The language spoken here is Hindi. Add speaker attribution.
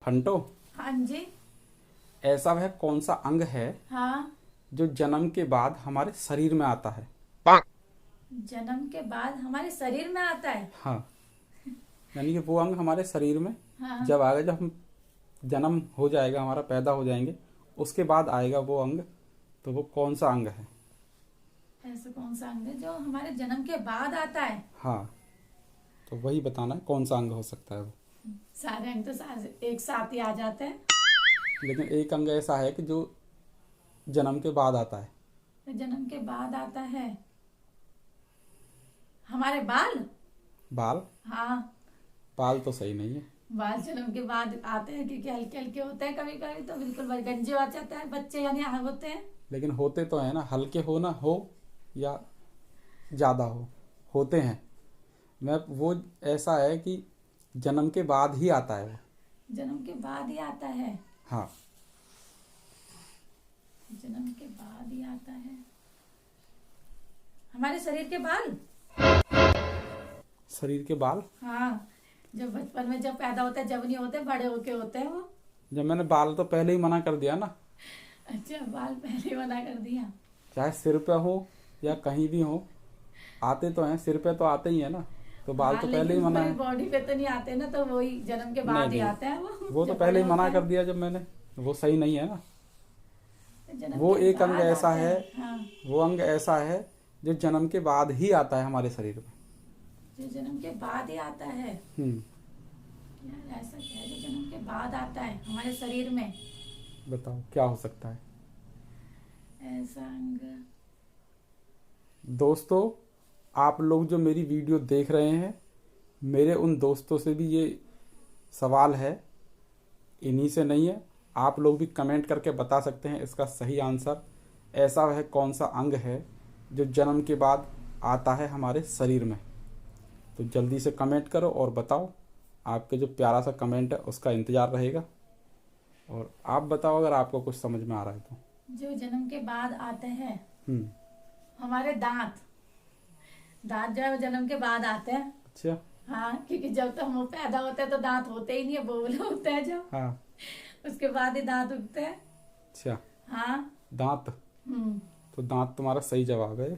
Speaker 1: फंटो,
Speaker 2: हाँ जी।
Speaker 1: ऐसा वह कौन सा अंग है
Speaker 2: हाँ,
Speaker 1: जो जन्म के बाद हमारे शरीर में आता है?
Speaker 2: जन्म के बाद हमारे शरीर में आता है।
Speaker 1: हाँ, यानी कि वो अंग हमारे शरीर में
Speaker 2: हाँ,
Speaker 1: जब आएगा, जब हम जन्म हो जाएगा, हमारा पैदा हो जाएंगे, उसके बाद आएगा वो अंग। तो वो कौन सा अंग है?
Speaker 2: ऐसा कौन सा अंग है जो हमारे जन्म के बाद आता है?
Speaker 1: हाँ, तो वही बताना है कौन सा अंग हो सकता है वो।
Speaker 2: सारे अंग तो एक साथ ही आ जाते हैं।
Speaker 1: लेकिन एक अंग ऐसा है कि जो जन्म के बाद आता है।
Speaker 2: तो जन्म के बाद आता है हमारे बाल।
Speaker 1: बाल?
Speaker 2: हाँ,
Speaker 1: बाल तो सही नहीं है।
Speaker 2: बाल जन्म के बाद आते हैं क्योंकि हल्के हल्के होते हैं, कभी कभी तो बिल्कुल गंजे हो जाते हैं बच्चे, यानी होते हैं।
Speaker 1: लेकिन होते तो है ना, हल्के हो ना हो या ज़्यादा होते हैं। मैं वो ऐसा है कि जन्म के बाद ही आता है वो।
Speaker 2: जन्म के बाद ही आता है।
Speaker 1: हाँ,
Speaker 2: जन्म के बाद ही आता है हमारे शरीर के बाल।
Speaker 1: शरीर के बाल?
Speaker 2: हाँ, जब बचपन में जब पैदा होते हैं जब नहीं होते, बड़े होके होते हैं वो।
Speaker 1: जब मैंने बाल तो पहले ही मना कर दिया ना।
Speaker 2: अच्छा, बाल पहले मना कर दिया।
Speaker 1: चाहे सिर पे हो या कहीं भी हो, आते तो हैं, सिर पे तो आते ही है ना, तो बाल
Speaker 2: हाँ,
Speaker 1: तो पहले ही
Speaker 2: लेकिन
Speaker 1: मना
Speaker 2: पूरी
Speaker 1: है।
Speaker 2: बॉडी पे तो नहीं आते ना, तो वही जन्म के
Speaker 1: नहीं
Speaker 2: बाद ही
Speaker 1: नहीं,
Speaker 2: आते हैं
Speaker 1: वो तो
Speaker 2: जब
Speaker 1: पहले
Speaker 2: बड़े
Speaker 1: ही मना
Speaker 2: होते
Speaker 1: कर
Speaker 2: हैं।
Speaker 1: दिया जब मैंने। वो सही नहीं है ना।
Speaker 2: जन्म
Speaker 1: वो
Speaker 2: के
Speaker 1: एक अंग
Speaker 2: बाद
Speaker 1: ऐसा
Speaker 2: आते
Speaker 1: है,
Speaker 2: हैं। हाँ,
Speaker 1: वो अंग ऐसा है जो जन्म के बाद ही आता है हमारे शरीर में।
Speaker 2: जो जन्म के बाद ही आता है।
Speaker 1: हम्म,
Speaker 2: यार ऐसा क्या है जो जन्म के बाद आता है हमारे शरीर में?
Speaker 1: बताओ क्या हो सकता है।
Speaker 2: ऐसा अंग।
Speaker 1: दोस्तों, आप लोग जो मेरी वीडियो देख रहे हैं, मेरे उन दोस्तों से भी ये सवाल है, इन्हीं से नहीं है। आप लोग भी कमेंट करके बता सकते हैं इसका सही आंसर। ऐसा वह कौन सा अंग है जो जन्म के बाद आता है हमारे शरीर में? तो जल्दी से कमेंट करो और बताओ। आपके जो प्यारा सा कमेंट है उसका इंतज़ार रहेगा। और आप बताओ अगर आपको कुछ समझ में आ रहा है तो।
Speaker 2: जो जन्म के बाद आते हैं
Speaker 1: हम्म,
Speaker 2: हमारे दांत। दांत जो है वो जन्म के बाद आते हैं।
Speaker 1: अच्छा।
Speaker 2: हाँ, क्योंकि जब तक हम पैदा होते हैं तो दांत होते ही नहीं है, बोले होते हैं जब,
Speaker 1: हाँ,
Speaker 2: उसके बाद ही दांत उगते हैं।
Speaker 1: अच्छा।
Speaker 2: हाँ।
Speaker 1: दांत?
Speaker 2: हम्म।
Speaker 1: तो दांत तुम्हारा सही जवाब है।